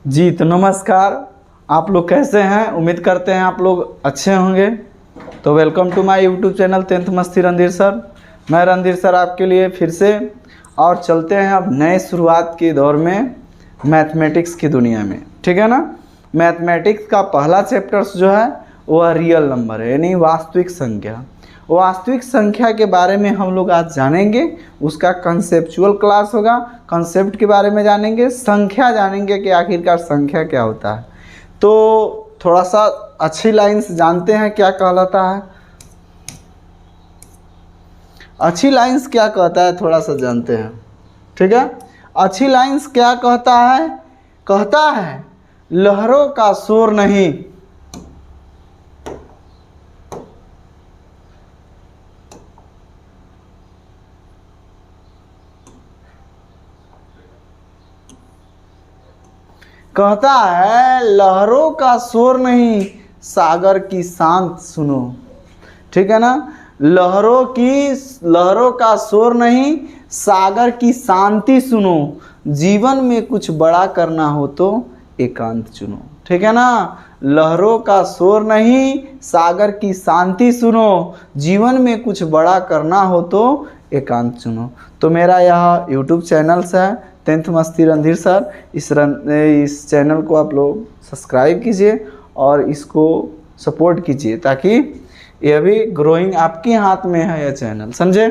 जी तो नमस्कार। आप लोग कैसे हैं? उम्मीद करते हैं आप लोग अच्छे होंगे। तो welcome to my YouTube channel 10th मस्ती रणधीर सर। मैं रणधीर सर आपके लिए फिर से और चलते हैं अब नए शुरुआत के दौर में मैथमेटिक्स की दुनिया में। ठीक है ना। मैथमेटिक्स का पहला चैप्टर्स जो है वह रियल नंबर है, यानी वास्तविक संख्या। वास्तविक संख्या के बारे में हम लोग आज जानेंगे। उसका कंसेप्चुअल क्लास होगा, कंसेप्ट के बारे में जानेंगे, संख्या जानेंगे कि आखिरकार संख्या क्या होता है। तो थोड़ा सा अच्छी लाइंस जानते हैं क्या कहलाता है, अच्छी लाइंस क्या कहता है थोड़ा सा जानते हैं। ठीक है, अच्छी लाइंस क्या कहता है? कहता है लहरों का शोर नहीं, कहता है लहरों का शोर नहीं, सागर की शांत सुनो। ठीक है ना। लहरों का शोर नहीं, सागर की शांति सुनो। जीवन में कुछ बड़ा करना हो तो एकांत चुनो। ठीक है ना। लहरों का शोर नहीं, सागर की शांति सुनो। जीवन में कुछ बड़ा करना हो तो एकांत चुनो। तो मेरा यह यूट्यूब चैनल है 10th मस्ती रणधीर सर। इस चैनल को आप लोग सब्सक्राइब कीजिए और इसको सपोर्ट कीजिए, ताकि यह भी ग्रोइंग आपके हाथ में है यह चैनल, समझे।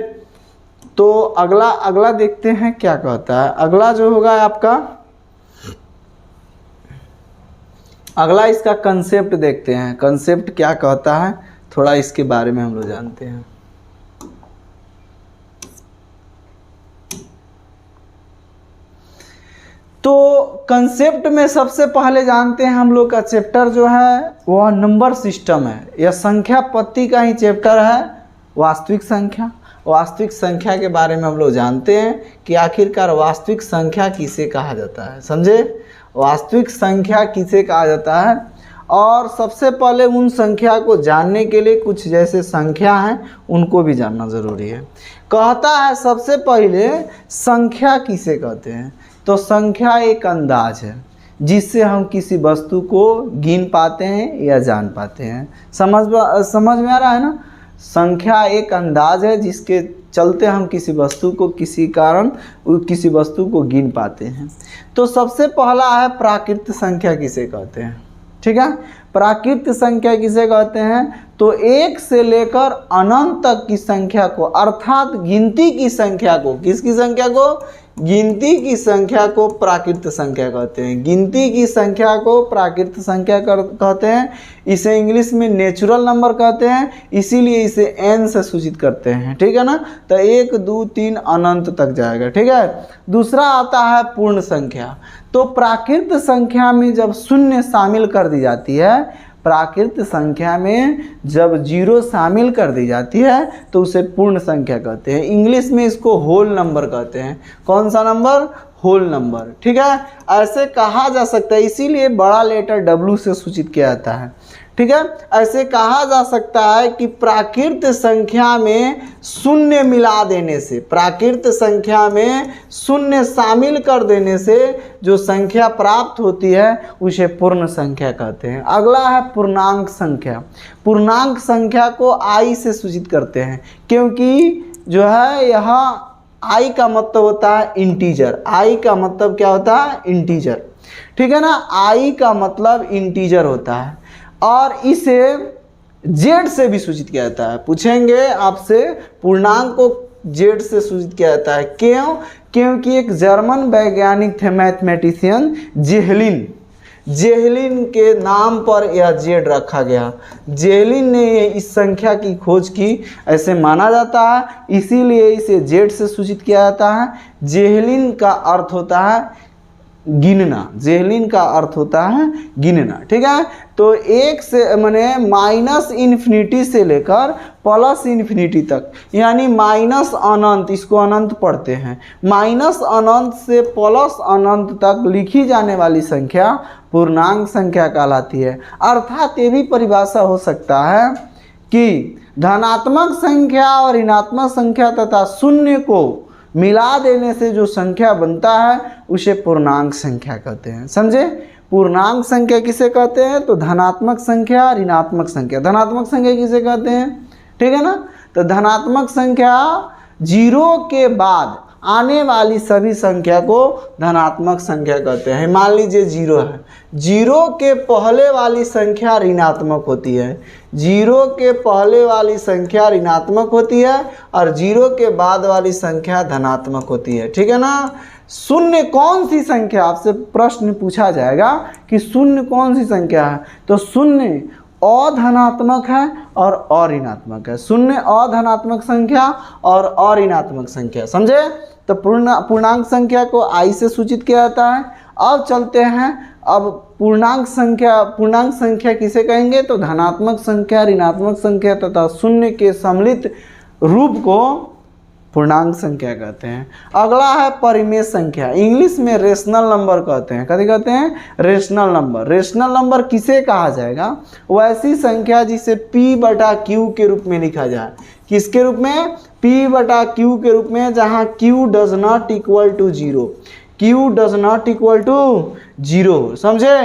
तो अगला देखते हैं क्या कहता है। अगला जो होगा आपका, अगला इसका कंसेप्ट देखते हैं। कंसेप्ट क्या कहता है थोड़ा इसके बारे में हम लोग जानते हैं। तो कंसेप्ट में सबसे पहले जानते हैं हम लोग का चैप्टर जो है वह नंबर सिस्टम है। यह संख्या पत्ती का ही चैप्टर है, वास्तविक संख्या। वास्तविक संख्या के बारे में हम लोग जानते हैं कि आखिरकार वास्तविक संख्या किसे कहा जाता है, समझे। वास्तविक संख्या किसे कहा जाता है, और सबसे पहले उन संख्या को जानने के लिए कुछ जैसे संख्या हैं उनको भी जानना ज़रूरी है। कहता है सबसे पहले संख्या किसे कहते हैं। तो संख्या एक अंदाज है जिससे हम किसी वस्तु को गिन पाते हैं या जान पाते हैं। समझ में आ रहा है ना। संख्या एक अंदाज है जिसके चलते हम किसी वस्तु को किसी वस्तु को गिन पाते हैं। तो सबसे पहला है प्राकृत संख्या किसे कहते हैं। ठीक है, प्राकृत संख्या किसे कहते हैं। तो एक से लेकर अनंत तक की संख्या को, अर्थात गिनती की संख्या को, किसकी संख्या को? गिनती की संख्या को प्राकृत संख्या कहते हैं। गिनती की संख्या को प्राकृत संख्या कहते हैं। इसे इंग्लिश में नेचुरल नंबर कहते हैं, इसीलिए इसे n से सूचित करते हैं। ठीक है ना। तो 1 2 3 अनंत तक जाएगा। ठीक है। दूसरा आता है पूर्ण संख्या। तो प्राकृत संख्या में जब शून्य शामिल कर दी जाती है, प्राकृत संख्या में जब 0 शामिल कर दी जाती है तो उसे पूर्ण संख्या कहते हैं। इंग्लिश में इसको होल नंबर कहते हैं। कौन सा नंबर? Whole number. ठीक है, ऐसे कहा जा सकता है, इसीलिए बड़ा लेटर W से सूचित किया जाता है। ठीक है, ऐसे कहा जा सकता है कि प्राकृत संख्या में शून्य मिला देने से, प्राकृत संख्या में शून्य शामिल कर देने से जो संख्या प्राप्त होती है उसे पूर्ण संख्या कहते हैं। अगला है पूर्णांक संख्या। पूर्णांक संख्या को I से सूचित करते हैं, क्योंकि जो है यहाँ I का मतलब होता है इंटीजर। I का मतलब क्या होता है? इंटीजर। ठीक है ना। I का मतलब इंटीजर होता है, और इसे Z से भी सूचित किया जाता है। पूछेंगे आपसे, पूर्णांक को Z से सूचित किया जाता है। क्यों? क्योंकि एक जर्मन वैज्ञानिक थे, मैथमेटिशियन जेहलिन के नाम पर यह Z रखा गया। जेहलिन ने इस संख्या की खोज की, ऐसे माना जाता है, इसीलिए इसे Z से सूचित किया जाता है। जेहलिन का अर्थ होता है गिनना। जेहलिन का अर्थ होता है गिनना। ठीक है। तो एक से माने माइनस इन्फिनिटी से लेकर प्लस इन्फिनिटी तक, यानी माइनस अनंत, इसको अनंत पढ़ते हैं, माइनस अनंत से प्लस अनंत तक लिखी जाने वाली संख्या पूर्णांक संख्या कहलाती है। अर्थात ये भी परिभाषा हो सकता है कि धनात्मक संख्या और ऋणात्मक संख्या तथा शून्य को मिला देने से जो संख्या बनता है उसे पूर्णांक संख्या कहते हैं। समझे? पूर्णांक संख्या किसे कहते हैं? तो धनात्मक संख्या, ऋणात्मक संख्या। धनात्मक संख्या किसे कहते हैं? ठीक है ना। तो धनात्मक संख्या जीरो के बाद आने वाली सभी संख्या को धनात्मक संख्या कहते हैं। मान लीजिए जीरो है, जीरो के पहले वाली संख्या ऋणात्मक होती है, जीरो के पहले वाली संख्या ऋणात्मक होती है और जीरो के बाद वाली संख्या धनात्मक होती है। ठीक है ना। शून्य कौन सी संख्या, आपसे प्रश्न पूछा जाएगा कि शून्य कौन सी संख्या है, तो शून्य अधनात्मक है और अऋणात्मक है। शून्य अधनात्मक संख्या और अऋणात्मक संख्या। समझे? तो पूर्णांक संख्या को आई से सूचित किया जाता है। अब चलते हैं, अब पूर्णांक संख्या किसे कहेंगे? तो धनात्मक संख्या, ऋणात्मक संख्या तथा शून्य के सम्मिलित रूप को पूर्णांक संख्या कहते हैं। अगला है परिमेय संख्या, इंग्लिश में रेशनल नंबर कहते हैं। कभी कहते हैं रेशनल नंबर। रेशनल नंबर किसे कहा जाएगा? वैसी संख्या जिसे P/Q के रूप में लिखा जाए। किसके रूप में? P/Q के रूप में, जहाँ Q does not equal to zero. Q does not equal to zero. समझे?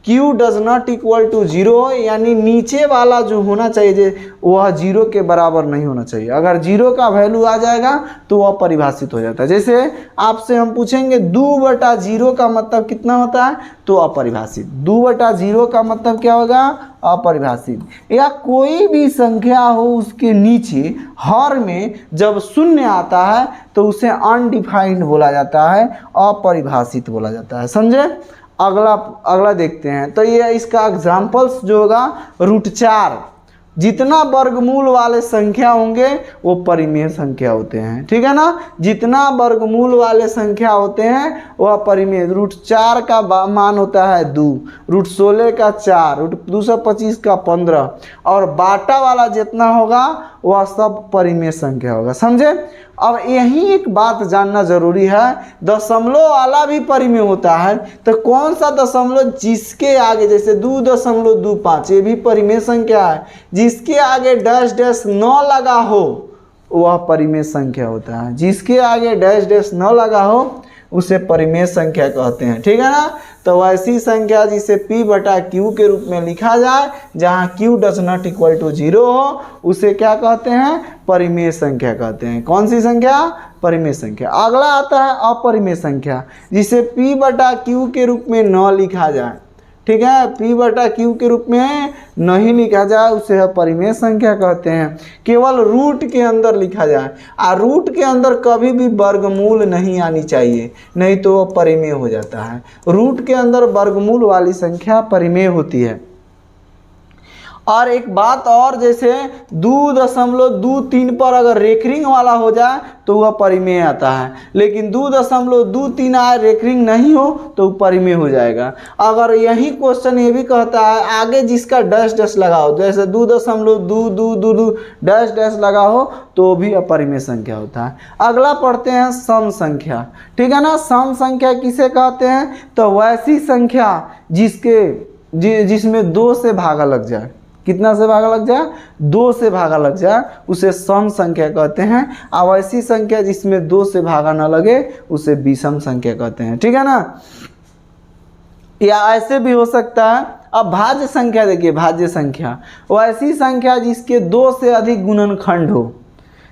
Q does not equal to zero, यानी नीचे वाला जो होना चाहिए वह जीरो के बराबर नहीं होना चाहिए। अगर जीरो का वैल्यू आ जाएगा तो वह परिभाषित हो जाता है। जैसे आपसे हम पूछेंगे 2/0 का मतलब कितना होता है? तो अपरिभाषित। 2/0 का मतलब क्या होगा? अपरिभाषित। या कोई भी संख्या हो उसके नीचे हर में जब शून्य आता है तो उसे अनडिफाइंड बोला जाता है, अपरिभाषित बोला जाता है। समझे? अगला देखते हैं। तो ये इसका एग्जाम्पल्स जो होगा √4, जितना वर्गमूल वाले संख्या होंगे वो परिमेय संख्या होते हैं। ठीक है ना। जितना वर्गमूल वाले संख्या होते हैं वह परिमेय। √4 का मान होता है 2, √16 का 4, √225 का 15 और बाटा वाला जितना होगा वह सब परिमेय संख्या होगा। समझे? अब यही एक बात जानना जरूरी है, दशमलव वाला भी परिमेय होता है। तो कौन सा दशमलव जिसके आगे, जैसे 2.25, ये भी परिमेय संख्या है। जिसके आगे डैश डैश न लगा हो वह परिमेय संख्या होता है। जिसके आगे डैश डैश न लगा हो उसे परिमेय संख्या कहते हैं। ठीक है ना। तो वैसी संख्या जिसे P/Q के रूप में लिखा जाए, जहाँ Q does not equal to zero हो, उसे क्या कहते हैं? परिमेय संख्या कहते हैं। कौन सी संख्या? परिमेय संख्या। अगला आता है अपरिमेय संख्या, जिसे P/Q के रूप में न लिखा जाए। ठीक है। P/Q के रूप में नहीं लिखा जाए उसे परिमेय संख्या कहते हैं। केवल रूट के अंदर लिखा जाए, और रूट के अंदर कभी भी वर्गमूल नहीं आनी चाहिए, नहीं तो वह परिमेय हो जाता है। रूट के अंदर वर्गमूल वाली संख्या परिमेय होती है। और एक बात और, जैसे 2.23 पर अगर रेखरिंग वाला हो जाए तो वह परिमेय आता है, लेकिन 2.23 आए रेखरिंग नहीं हो तो परिमेय हो जाएगा। अगर यही क्वेश्चन ये भी कहता है आगे जिसका डैश डैश लगा हो, जैसे 2.22 डैश डैश लगा हो, तो भी अपरिमेय संख्या होता है। अगला पढ़ते हैं सम संख्या। ठीक है ना। सम संख्या किसे कहते हैं? तो वैसी संख्या जिसमें 2 से भागा लग जाए। कितना से भागा लग जाए? 2 से भागा लग जाए, उसे सम संख्या कहते हैं। और ऐसी संख्या जिसमें 2 से भागा न लगे उसे विषम संख्या कहते हैं। ठीक है ना। या ऐसे भी हो सकता है। अब भाज्य संख्या देखिए, भाज्य संख्या वो ऐसी संख्या जिसके 2 से अधिक गुणनखंड हो।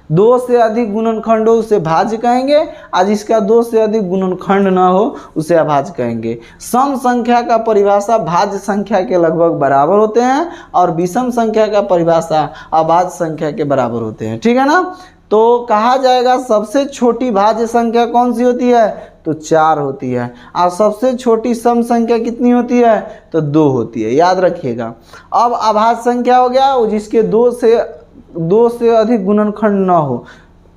2 से अधिक गुणनखंड हो उसे भाज्य कहेंगे, और जिसका 2 से अधिक गुणनखंड न हो उसे अभाज्य कहेंगे। सम संख्या का परिभाषा भाज्य संख्या के लगभग बराबर होते हैं, और विषम संख्या का परिभाषा अभाज्य संख्या के बराबर होते हैं। ठीक है ना। तो कहा जाएगा सबसे छोटी भाज्य संख्या कौन सी होती है? तो 4 होती है। और सबसे छोटी सम संख्या कितनी होती है? तो 2 होती है। याद रखिएगा। अब अभाज्य संख्या हो गया वो जिसके 2 से अधिक गुणनखंड न हो।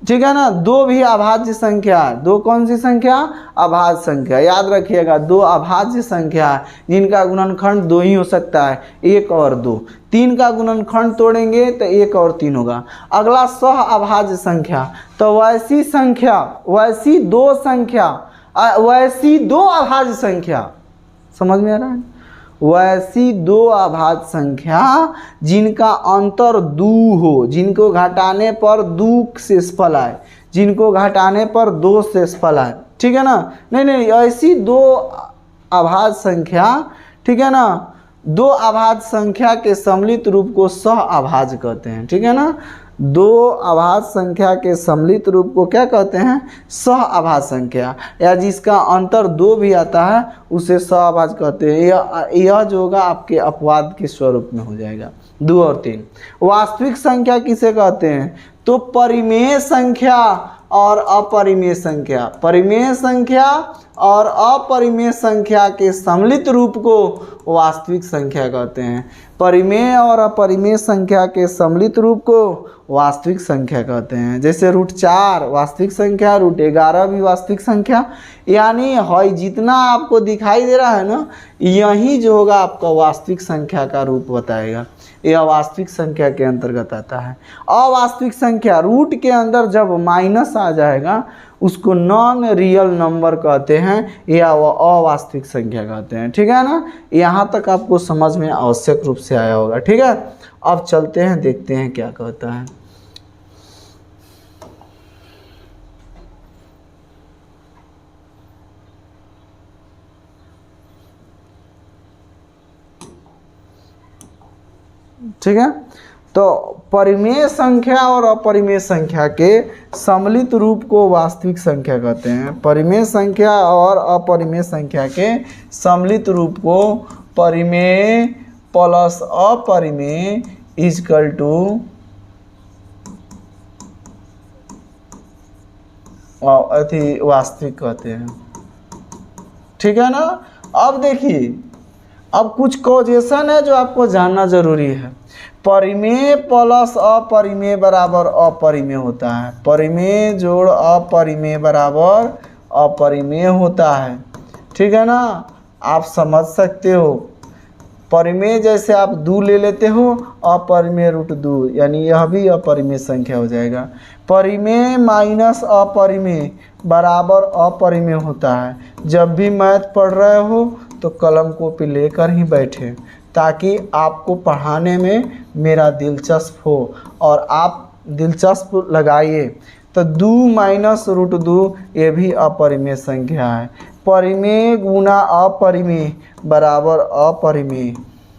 ठीक है ना। 2 भी अभाज्य संख्या है। 2 कौन सी संख्या? अभाज्य संख्या। याद रखिएगा 2 अभाज्य संख्या है जिनका गुणनखंड 2 ही हो सकता है, 1 और 2। 3 का गुणनखंड तोड़ेंगे तो 1 और 3 होगा। अगला सह अभाज्य संख्या। तो वैसी दो अभाज्य संख्या, समझ में आ रहा है? वैसी 2 अभाज्य संख्या जिनका अंतर 2 हो, जिनको घटाने पर 2 शेषफल आए, जिनको घटाने पर 2 शेषफल है, ठीक है ना। नहीं, ऐसी 2 अभाज्य संख्या, ठीक है ना, 2 अभाज्य संख्या के सम्मिलित रूप को सह अभाज्य कहते हैं, ठीक है ना। 2 अभाज्य संख्या के सम्मिलित रूप को क्या कहते हैं? सह अभाज्य संख्या, या जिसका अंतर 2 भी आता है उसे सह अभाज्य कहते हैं। यह जो होगा आपके अपवाद के स्वरूप में हो जाएगा। 2 और 3। वास्तविक संख्या किसे कहते हैं? तो परिमेय संख्या और अपरिमेय संख्या, परिमेय संख्या और अपरिमेय संख्या के सम्मिलित रूप को वास्तविक संख्या कहते हैं। परिमेय और अपरिमेय संख्या के सम्मिलित रूप को वास्तविक संख्या कहते हैं। जैसे √4 वास्तविक संख्या, √11 भी वास्तविक संख्या। यानी है जितना आपको दिखाई दे रहा है ना, यही जो होगा आपका वास्तविक संख्या का रूप बताएगा। यह वास्तविक संख्या के अंतर्गत आता है। अवास्तविक संख्या, रूट के अंदर जब माइनस आ जाएगा उसको नॉन रियल नंबर कहते हैं या वो अवास्तविक संख्या कहते हैं, ठीक है ना। यहाँ तक आपको समझ में आवश्यक रूप से आया होगा, ठीक है। अब चलते हैं, देखते हैं क्या कहता है। ठीक है, तो परिमेय संख्या और अपरिमेय संख्या के सम्मिलित रूप को वास्तविक संख्या कहते हैं। परिमेय संख्या और अपरिमेय संख्या के सम्मिलित रूप को परिमेय प्लस अपरिमेय इक्वल टू वास्तविक कहते हैं, ठीक है ना। अब देखिए, अब कुछ कॉजेशन है जो आपको जानना जरूरी है। परिमेय प्लस अपरिमेय बराबर अपरिमेय होता है, परिमेय जोड़ अपरिमेय बराबर अपरिमेय होता है, ठीक है ना। आप समझ सकते हो, परिमेय जैसे आप 2 ले लेते हो, अपरिमेय √2, यानी यह भी अपरिमेय संख्या हो जाएगा। परिमेय माइनस अपरिमेय बराबर अपरिमेय होता है। जब भी मैथ पढ़ रहे हो तो कलम कॉपी लेकर ही बैठे, ताकि आपको पढ़ाने में मेरा दिलचस्प हो और आप दिलचस्प लगाइए। तो 2 माइनस √2 ये भी अपरिमेय संख्या है। परिमेय गुना अपरिमेय बराबर अपरिमेय,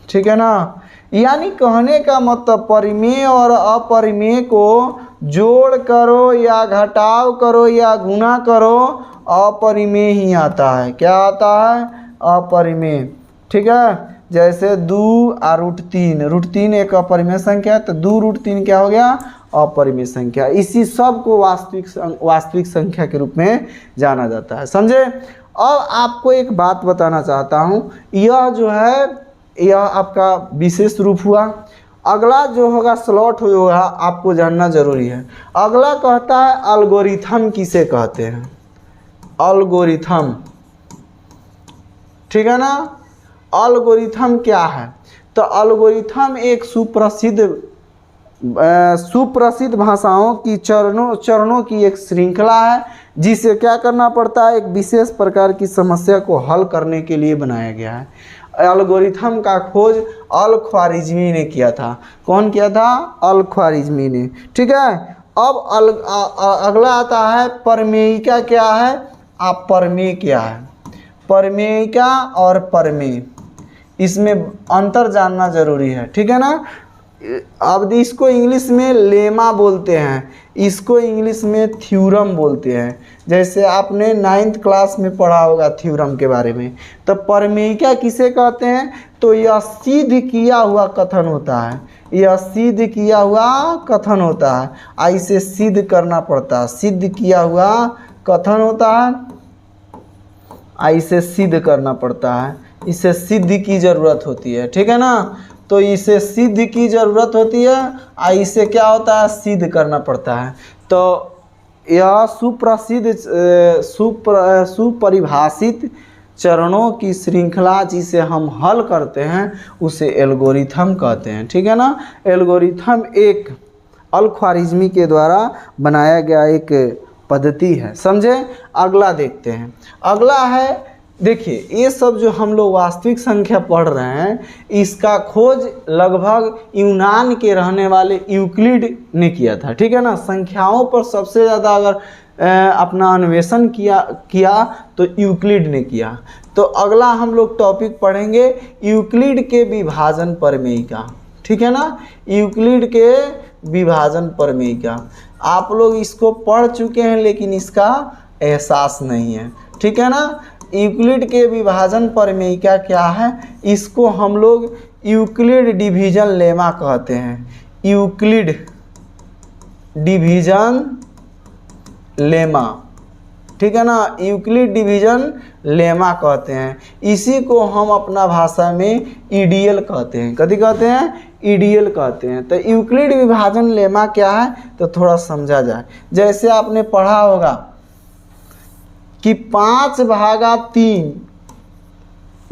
ठीक है ना। यानी कहने का मतलब परिमेय और अपरिमेय को जोड़ करो या घटाव करो या गुना करो, अपरिमेय ही आता है। क्या आता है? अपरिमेय, ठीक है। जैसे 2 और √3 एक अपरिमेय संख्या है, तो 2 √3 क्या हो गया? अपरिमेय संख्या। इसी सब को वास्तविक संख्या के रूप में जाना जाता है, समझे। अब आपको एक बात बताना चाहता हूँ, यह जो है यह आपका विशेष रूप हुआ। अगला जो होगा स्लॉट होगा, आपको जानना जरूरी है। अगला कहता है एल्गोरिथम किसे कहते हैं? एल्गोरिथम, ठीक है ना। एल्गोरिथम क्या है? तो एल्गोरिथम एक सुप्रसिद्ध भाषाओं की चरणों की एक श्रृंखला है, जिसे क्या करना पड़ता है? एक विशेष प्रकार की समस्या को हल करने के लिए बनाया गया है। एल्गोरिथम का खोज अल-ख्वारिज़मी ने किया था। कौन किया था? अल-ख्वारिज़मी ने, ठीक है। अब अगला आता है प्रमेयिका क्या है? आप प्रमेय क्या है? प्रमेयिका और प्रमेय, इसमें अंतर जानना जरूरी है, ठीक है ना। अब इसको इंग्लिश में लेमा बोलते हैं, इसको इंग्लिश में थ्योरम बोलते हैं। जैसे आपने 9th क्लास में पढ़ा होगा थ्योरम के बारे में। तो प्रमेयिका किसे कहते हैं? तो यह सिद्ध किया हुआ कथन होता है, यह सिद्ध किया हुआ कथन होता है। इसे सिद्ध करना पड़ता है, सिद्ध किया हुआ कथन होता है, इसे सिद्ध करना पड़ता है, इसे सिद्ध की ज़रूरत होती है, ठीक है ना। तो इसे सिद्ध की ज़रूरत होती है, इसे क्या होता है? सिद्ध करना पड़ता है। तो यह सुपरिभाषित चरणों की श्रृंखला जिसे हम हल करते हैं उसे एल्गोरिथम कहते हैं, ठीक है ना। एल्गोरिथम एक अल-ख्वारिज़मी के द्वारा बनाया गया एक पद्धति है, समझे। अगला देखते हैं। अगला है देखिए ये सब जो हम लोग वास्तविक संख्या पढ़ रहे हैं, इसका खोज लगभग यूनान के रहने वाले यूक्लिड ने किया था, ठीक है ना। संख्याओं पर सबसे ज़्यादा अगर अपना अन्वेषण किया तो यूक्लिड ने किया। तो अगला हम लोग टॉपिक पढ़ेंगे यूक्लिड के विभाजन प्रमेय का, ठीक है ना। यूक्लिड के विभाजन प्रमेय का आप लोग इसको पढ़ चुके हैं लेकिन इसका एहसास नहीं है, ठीक है ना। यूक्लिड के विभाजन प्रमेय का क्या है, इसको हम लोग यूक्लिड डिवीजन लेमा कहते हैं। यूक्लिड डिवीजन लेमा, ठीक है ना, यूक्लिड डिवीजन लेमा कहते हैं। इसी को हम अपना भाषा में ईडीएल कहते हैं। कथी कहते हैं? ईडीएल कहते हैं। तो यूक्लिड विभाजन लेमा क्या है तो थोड़ा समझा जाए। जैसे आपने पढ़ा होगा कि 5/3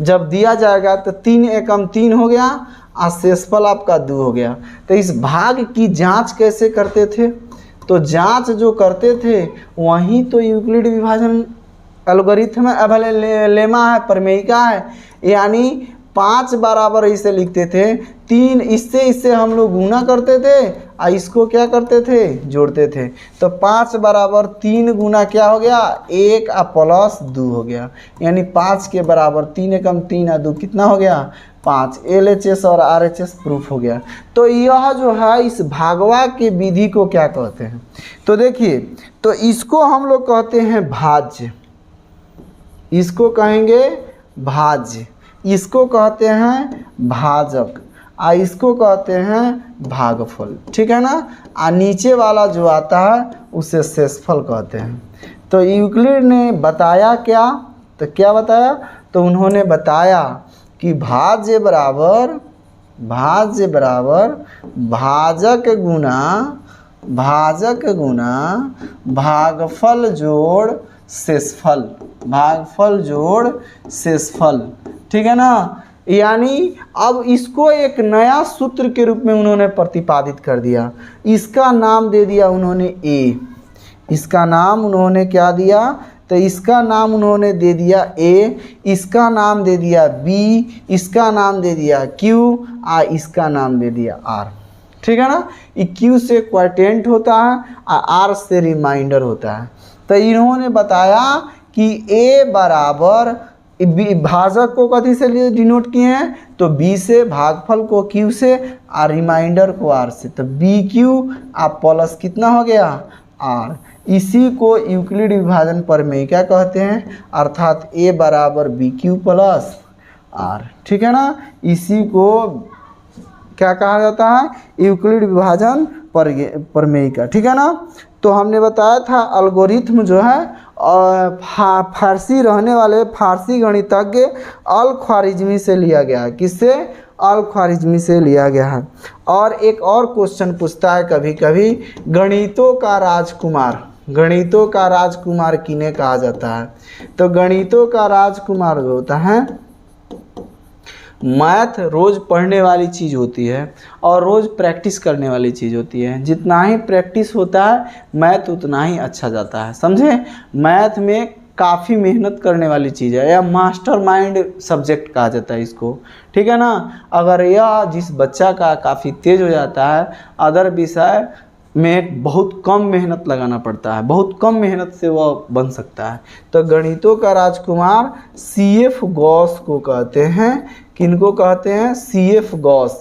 जब दिया जाएगा तो 3 एकम 3 हो गया और शेषफल आपका 2 हो गया। तो इस भाग की जांच कैसे करते थे? तो जांच जो करते थे वही तो यूक्लिड विभाजन एल्गोरिथम लेमा है, प्रमेयिका है। यानी 5 बराबर इसे लिखते थे, 3 इससे हम लोग गुना करते थे और इसको क्या करते थे? जोड़ते थे। तो 5 बराबर 3 गुना क्या हो गया? 1 और प्लस 2 हो गया। यानी 5 के बराबर 3 एकम 3 और 2 कितना हो गया? 5। LHS और RHS प्रूफ हो गया। तो यह जो है इस भागवा के विधि को क्या कहते हैं? तो देखिए, तो इसको हम लोग कहते हैं भाज्य, इसको कहेंगे भाज्य, इसको कहते हैं भाजक और इसको कहते हैं भागफल, ठीक है ना। और नीचे वाला जो आता है उसे शेषफल कहते हैं। तो यूक्लिड ने बताया क्या? तो क्या बताया? तो उन्होंने बताया कि भाज्य बराबर भाजक गुना भागफल जोड़ शेषफल, भागफल जोड़ शेषफल, ठीक है ना। यानी अब इसको एक नया सूत्र के रूप में उन्होंने प्रतिपादित कर दिया। इसका नाम दे दिया उन्होंने A, इसका नाम उन्होंने क्या दिया? तो इसका नाम उन्होंने दे दिया A, इसका नाम दे दिया B, इसका नाम दे दिया Q और इसका नाम दे दिया R, ठीक है ना। Q से क्वाटेंट होता है और R से रिमाइंडर होता है। तो इन्होंने बताया कि A बराबर भाजक को कथी से डिनोट किए हैं? तो B से, भागफल को Q से और रिमाइंडर को R से। तो BQ और प्लस कितना हो गया? R। इसी को यूक्लिड विभाजन प्रमेय क्या कहते हैं? अर्थात A बराबर BQ प्लस R, ठीक है ना। इसी को क्या कहा जाता है? यूक्लिड विभाजन प्रमेय का, ठीक है ना। तो हमने बताया था एल्गोरिथम जो है फारसी रहने वाले फारसी गणितज्ञ अल ख्वारिज़मी से लिया गया है। किससे? अल ख्वारिज़मी से लिया गया है। और एक और क्वेश्चन पूछता है कभी कभी, गणितों का राजकुमार, गणितों का राजकुमार किन्हें कहा जाता है? तो गणितों का राजकुमार जो होता है, मैथ रोज़ पढ़ने वाली चीज़ होती है और रोज़ प्रैक्टिस करने वाली चीज़ होती है। जितना ही प्रैक्टिस होता है मैथ उतना ही अच्छा जाता है, समझे। मैथ में काफ़ी मेहनत करने वाली चीज़ है, या मास्टर माइंड सब्जेक्ट कहा जाता है इसको, ठीक है ना। अगर यह जिस बच्चा का काफ़ी तेज हो जाता है, अदर विषय में बहुत कम मेहनत लगाना पड़ता है, बहुत कम मेहनत से वह बन सकता है। तो गणितों का राजकुमार CF गॉस को कहते हैं। किनको कहते हैं? CF Gauss,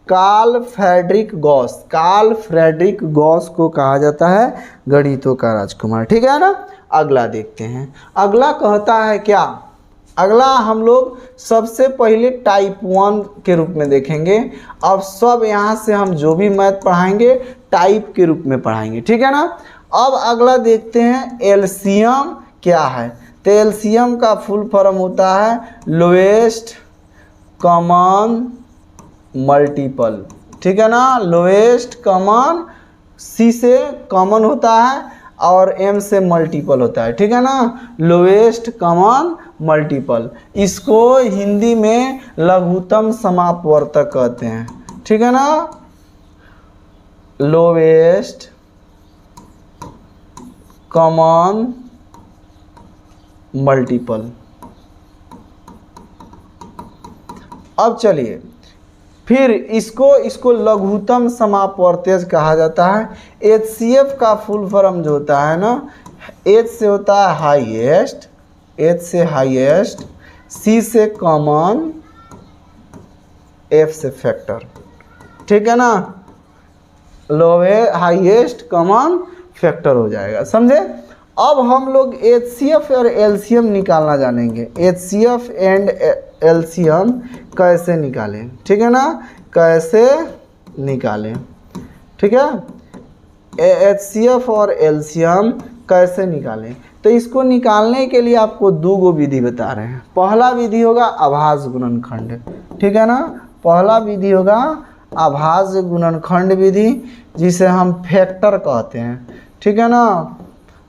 Karl Frederick Gauss, Karl Frederick Gauss को कहा जाता है गणितों का राजकुमार, ठीक है ना। अगला देखते हैं। अगला कहता है क्या? अगला हम लोग सबसे पहले टाइप 1 के रूप में देखेंगे। अब सब यहाँ से हम जो भी मैथ पढ़ाएंगे टाइप के रूप में पढ़ाएंगे, ठीक है ना। अब अगला देखते हैं एलसीएम क्या है। तो एलसीएम का फुल फॉर्म होता है लोएस्ट कॉमन मल्टीपल, ठीक है ना। लोएस्ट कॉमन, C से कॉमन होता है और M से मल्टीपल होता है, ठीक है ना। लोएस्ट कॉमन मल्टीपल, इसको हिंदी में लघुत्तम समापवर्तक कहते हैं, ठीक है ना। लोएस्ट कॉमन मल्टीपल, अब चलिए फिर इसको लघुत्तम समापवर्त्यज कहा जाता है। HCF का फुल फॉर्म जो होता है ना, H से होता है हाईएस्ट, H से हाईएस्ट, C से कॉमन, F से फैक्टर, ठीक है ना, लोएस्ट हाईएस्ट कॉमन फैक्टर हो जाएगा, समझे। अब हम लोग HCF और LCM निकालना जानेंगे। HCF एंड LCM कैसे निकालें, ठीक है ना, कैसे निकालें, ठीक है। HCF और LCM कैसे निकालें, तो इसको निकालने के लिए आपको दो गो विधि बता रहे हैं। पहला विधि होगा आभाज्य गुणनखंड, ठीक है ना, पहला विधि होगा आभाज्य गुणनखंड विधि, जिसे हम फैक्टर कहते हैं, ठीक है ना,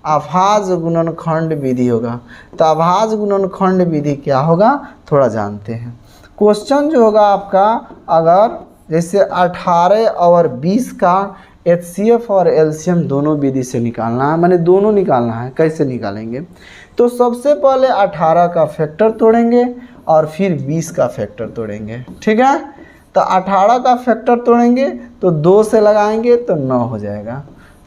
आभाज्य गुणनखंड विधि होगा। तो आभाज्य गुणनखंड विधि क्या होगा थोड़ा जानते हैं। क्वेश्चन जो होगा आपका, अगर जैसे 18 और 20 का HCF और LCM दोनों विधि से निकालना है, मैंने दोनों निकालना है, कैसे निकालेंगे, तो सबसे पहले 18 का फैक्टर तोड़ेंगे और फिर 20 का फैक्टर तोड़ेंगे, ठीक है। तो 18 का फैक्टर तोड़ेंगे तो 2 से लगाएंगे तो 9 हो जाएगा,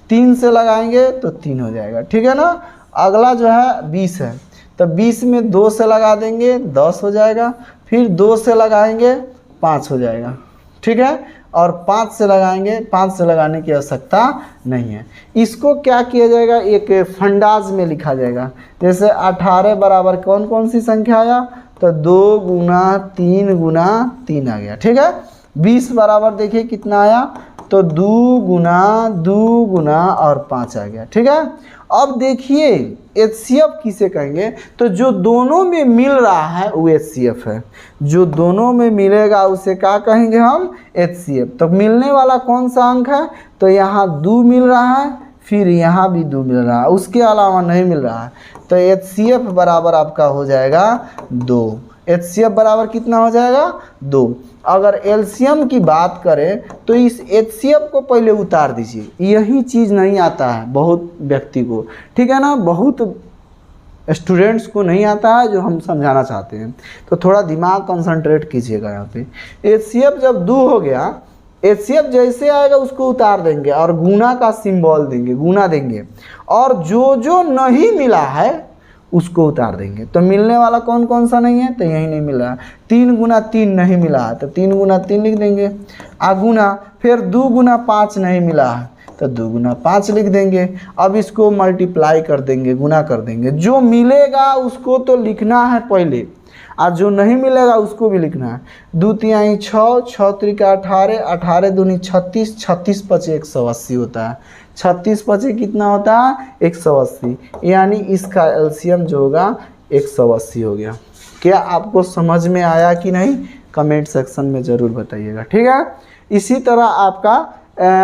3 से लगाएंगे तो 3 हो जाएगा, ठीक है ना। अगला जो है 20 है, तो 20 में 2 से लगा देंगे 10 हो जाएगा, फिर 2 से लगाएंगे 5 हो जाएगा, ठीक है। और 5 से लगाएंगे, 5 से लगाने की आवश्यकता नहीं है। इसको क्या किया जाएगा, एक फंडाज में लिखा जाएगा। जैसे 18 बराबर कौन कौन सी संख्या आया, तो 2 गुना 3 गुना 3 आ गया, ठीक है। 20 बराबर देखिए कितना आया, तो 2 गुना और 5 आ गया, ठीक है। अब देखिए HCF किसे कहेंगे, तो जो दोनों में मिल रहा है वो HCF है, जो दोनों में मिलेगा उसे क्या कहेंगे हम, HCF। तो मिलने वाला कौन सा अंक है, तो यहाँ 2 मिल रहा है, फिर यहाँ भी 2 मिल रहा है, उसके अलावा नहीं मिल रहा है। तो HCF बराबर आपका हो जाएगा 2। HCF बराबर कितना हो जाएगा, 2। अगर LCM की बात करें तो इस HCF को पहले उतार दीजिए, यही चीज़ नहीं आता है बहुत व्यक्ति को, ठीक है ना, बहुत स्टूडेंट्स को नहीं आता है जो हम समझाना चाहते हैं। तो थोड़ा दिमाग कंसंट्रेट कीजिएगा यहाँ पे। HCF जब 2 हो गया, HCF जैसे आएगा उसको उतार देंगे और गुना का सिंबल देंगे, गुना देंगे, और जो जो नहीं मिला है उसको उतार देंगे। तो मिलने वाला कौन कौन सा नहीं है, तो यही नहीं मिला है। 3 गुना 3 नहीं मिला है, तो 3 गुना 3 लिख देंगे, गुना, फिर 2 गुना 5 नहीं मिला है, तो 2 गुना 5 लिख देंगे। अब इसको मल्टीप्लाई कर देंगे, गुना कर देंगे, जो मिलेगा उसको तो लिखना है पहले, और जो नहीं मिलेगा उसको भी लिखना है। 2 तिहाई 6, 6 त्रिका 18, 18 दूनी 36, 36 पचे 180 होता है, 36 पचे कितना होता है 180, यानी इसका LCM जो होगा 180 हो गया। क्या आपको समझ में आया कि नहीं, कमेंट सेक्शन में ज़रूर बताइएगा, ठीक है। इसी तरह आपका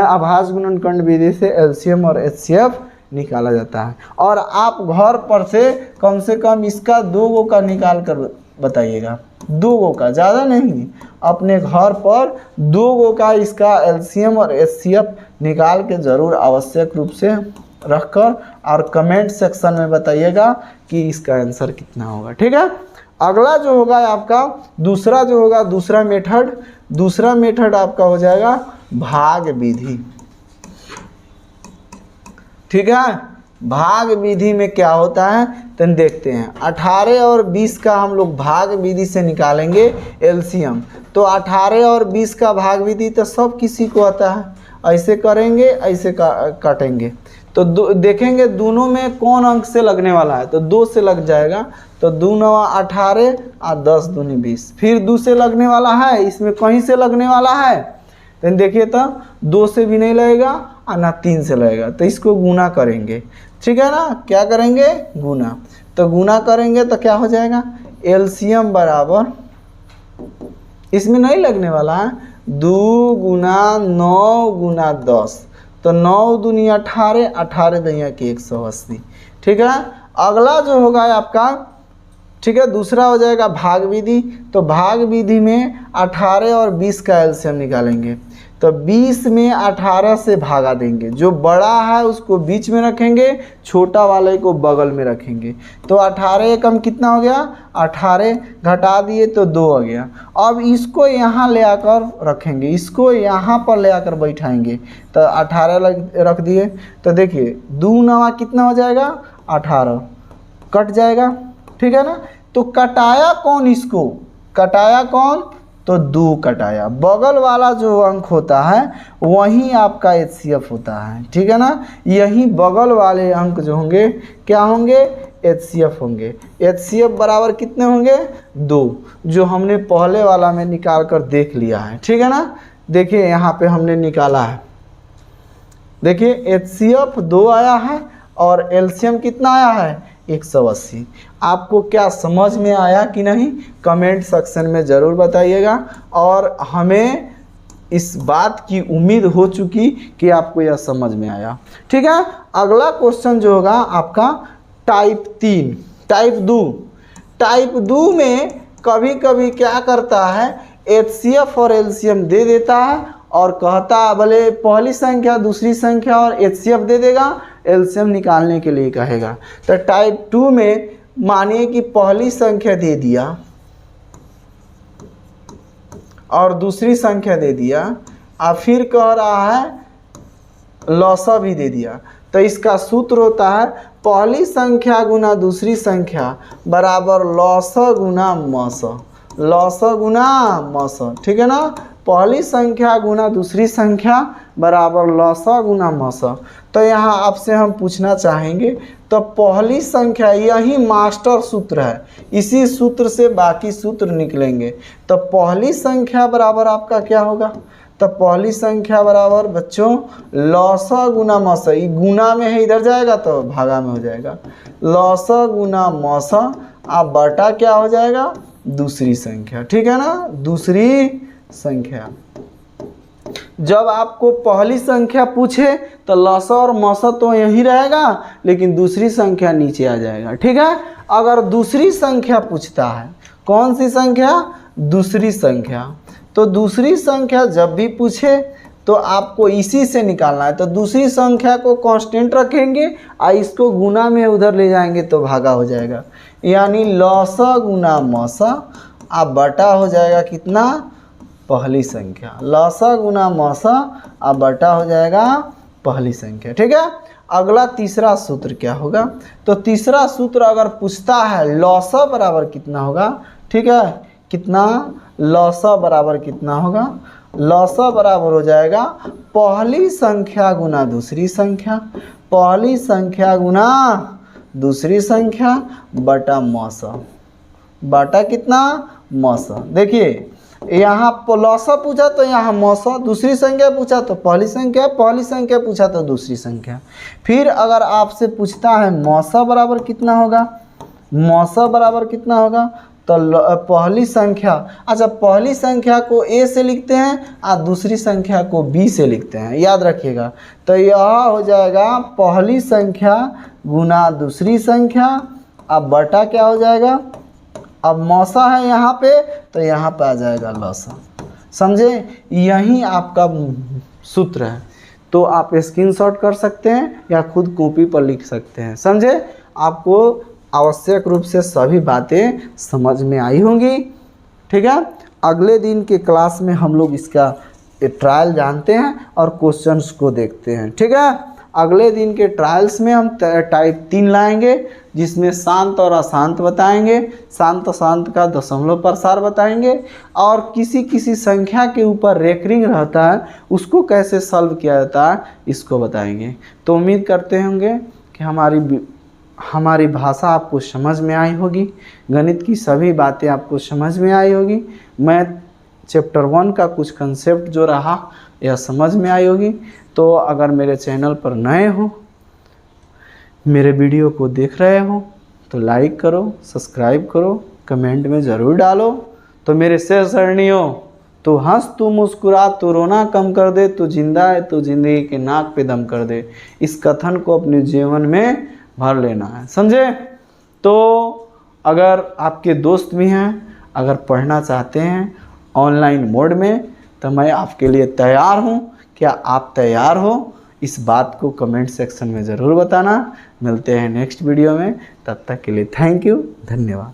आभाज्य गुणनखंड विधि से LCM और HCF निकाला जाता है। और आप घर पर से कम इसका 2 गो का निकाल कर बताइएगा, 2 गो का, ज़्यादा नहीं, अपने घर पर 2 गो का इसका LCM और HCF निकाल के ज़रूर आवश्यक रूप से रखकर और कमेंट सेक्शन में बताइएगा कि इसका आंसर कितना होगा, ठीक है। अगला जो होगा आपका दूसरा जो होगा, दूसरा मेथड आपका हो जाएगा भाग विधि, ठीक है। भाग विधि में क्या होता है तो देखते हैं। 18 और 20 का हम लोग भाग विधि से निकालेंगे LCM। तो 18 और 20 का भाग विधि तो सब किसी को आता है, ऐसे करेंगे, ऐसे काटेंगे, तो देखेंगे दोनों में कौन अंक से लगने वाला है, तो 2 से लग जाएगा, तो 2 9 18 और 10 दूनी 20, फिर 2 से लगने वाला है, इसमें कहीं से लगने वाला है, तो देखिए तो 2 से भी नहीं लगेगा और ना 3 से लगेगा, तो इसको गुना करेंगे, ठीक है ना। क्या करेंगे, गुना, तो गुना करेंगे तो क्या हो जाएगा, LCM बराबर, इसमें नहीं लगने वाला है, 2 गुना 9 गुना 10, तो 9 दूनी 18, 18 दैया की 180, ठीक है। अगला जो होगा आपका ठीक है। दूसरा हो जाएगा भाग विधि। तो भाग विधि में 18 और 20 का एलसीएम निकालेंगे। तो 20 में 18 से भागा देंगे, जो बड़ा है उसको बीच में रखेंगे, छोटा वाले को बगल में रखेंगे। तो 18 कम कितना हो गया, 18 घटा दिए तो 2 आ गया। अब इसको यहाँ ले आकर रखेंगे, इसको यहाँ पर ले आकर बैठाएंगे। तो 18 रख दिए। तो देखिए 2 नवा कितना हो जाएगा, 18 कट जाएगा, ठीक है ना। तो कटाया कौन, इसको कटाया कौन, तो 2 कटाया। बगल वाला जो अंक होता है वही आपका HCF होता है, ठीक है ना। यही बगल वाले अंक जो होंगे क्या होंगे, HCF होंगे। HCF बराबर कितने होंगे, 2, जो हमने पहले वाला में निकाल कर देख लिया है, ठीक है ना। देखिए यहाँ पे हमने निकाला है, देखिए HCF 2 आया है और LCM कितना आया है, 180। आपको क्या समझ में आया कि नहीं, कमेंट सेक्शन में ज़रूर बताइएगा। और हमें इस बात की उम्मीद हो चुकी कि आपको यह समझ में आया, ठीक है। अगला क्वेश्चन जो होगा आपका टाइप 3, टाइप 2 में कभी कभी क्या करता है, HCF और LCM दे देता है और कहता है भले पहली संख्या दूसरी संख्या और HCF दे देगा, LCM निकालने के लिए कहेगा। तो टाइप 2 में मानिए कि पहली संख्या दे दिया और दूसरी संख्या दे दिया, और फिर कह रहा है लौसा भी दे दिया। तो इसका सूत्र होता है पहली संख्या गुना दूसरी संख्या बराबर लौसा गुना मौसा, लौसा गुना मौसा, ठीक है ना। पहली संख्या गुना दूसरी संख्या बराबर लौसा गुना मौसा। तो यहाँ आपसे हम पूछना चाहेंगे, तो पहली संख्या यही मास्टर सूत्र है, इसी सूत्र से बाकी सूत्र निकलेंगे। तो पहली संख्या बराबर आपका क्या होगा, तो पहली संख्या बराबर बच्चों लौसा गुना मौसा, ये गुना में है इधर जाएगा तो भागा में हो जाएगा, लौसा गुना मौसा, आप बटा क्या हो जाएगा, दूसरी संख्या, ठीक है ना, दूसरी संख्या। जब आपको पहली संख्या पूछे तो लौसा और मौसा तो यही रहेगा, लेकिन दूसरी संख्या नीचे आ जाएगा, ठीक है। अगर दूसरी संख्या पूछता है, कौन सी संख्या, दूसरी संख्या, तो दूसरी संख्या जब भी पूछे तो आपको इसी से निकालना है। तो दूसरी संख्या को कांस्टेंट रखेंगे और इसको गुना में उधर ले जाएंगे तो भागा हो जाएगा, यानी लौसा गुना मौसा, आप बटा हो जाएगा कितना, पहली संख्या, लौसा गुना मौसा, अब बटा हो जाएगा पहली संख्या, ठीक है। अगला तीसरा सूत्र क्या होगा, तो तीसरा सूत्र अगर पूछता है लौसा बराबर कितना होगा, ठीक है, कितना, लौसा बराबर कितना होगा, लौसा बराबर हो जाएगा पहली संख्या गुना दूसरी संख्या, पहली संख्या गुना दूसरी संख्या बटा मौसा, बटा कितना, मौसा। देखिए यहाँ लौसा पूछा तो यहाँ मौसा, दूसरी संख्या पूछा तो पहली संख्या, पहली संख्या पूछा तो दूसरी संख्या। फिर अगर आपसे पूछता है मौसा बराबर कितना होगा, मौसा बराबर कितना होगा, तो पहली संख्या, अच्छा पहली संख्या को A से लिखते हैं और दूसरी संख्या को B से लिखते हैं, याद रखिएगा। तो यह हो जाएगा पहली संख्या गुना दूसरी संख्या, अब बटा क्या हो जाएगा, अब मौसा है यहाँ पे तो यहाँ पे आ जाएगा लौसा, समझे। यही आपका सूत्र है, तो आप स्क्रीनशॉट कर सकते हैं या खुद कॉपी पर लिख सकते हैं, समझे। आपको आवश्यक रूप से सभी बातें समझ में आई होंगी, ठीक है। अगले दिन के क्लास में हम लोग इसका ट्रायल जानते हैं और क्वेश्चंस को देखते हैं, ठीक है। अगले दिन के ट्रायल्स में हम टाइप 3 लाएंगे, जिसमें शांत और अशांत बताएंगे, शांत अशांत का दशमलव प्रसार बताएंगे, और किसी किसी संख्या के ऊपर रेकरिंग रहता है उसको कैसे सॉल्व किया जाता है इसको बताएंगे। तो उम्मीद करते होंगे कि हमारी भाषा आपको समझ में आई होगी, गणित की सभी बातें आपको समझ में आई होगी, मैथ चैप्टर 1 का कुछ कंसेप्ट जो रहा यह समझ में आई होगी। तो अगर मेरे चैनल पर नए हो, मेरे वीडियो को देख रहे हो तो लाइक करो, सब्सक्राइब करो, कमेंट में ज़रूर डालो। तो मेरे सहचरणियों, तो हंस तू मुस्कुरा तो रोना कम कर दे, तो जिंदा है तो ज़िंदगी के नाक पे दम कर दे, इस कथन को अपने जीवन में भर लेना है, समझे। तो अगर आपके दोस्त भी हैं, अगर पढ़ना चाहते हैं ऑनलाइन मोड में, तो मैं आपके लिए तैयार हूँ। क्या आप तैयार हो? इस बात को कमेंट सेक्शन में ज़रूर बताना। मिलते हैं नेक्स्ट वीडियो में, तब तक के लिए थैंक यू, धन्यवाद।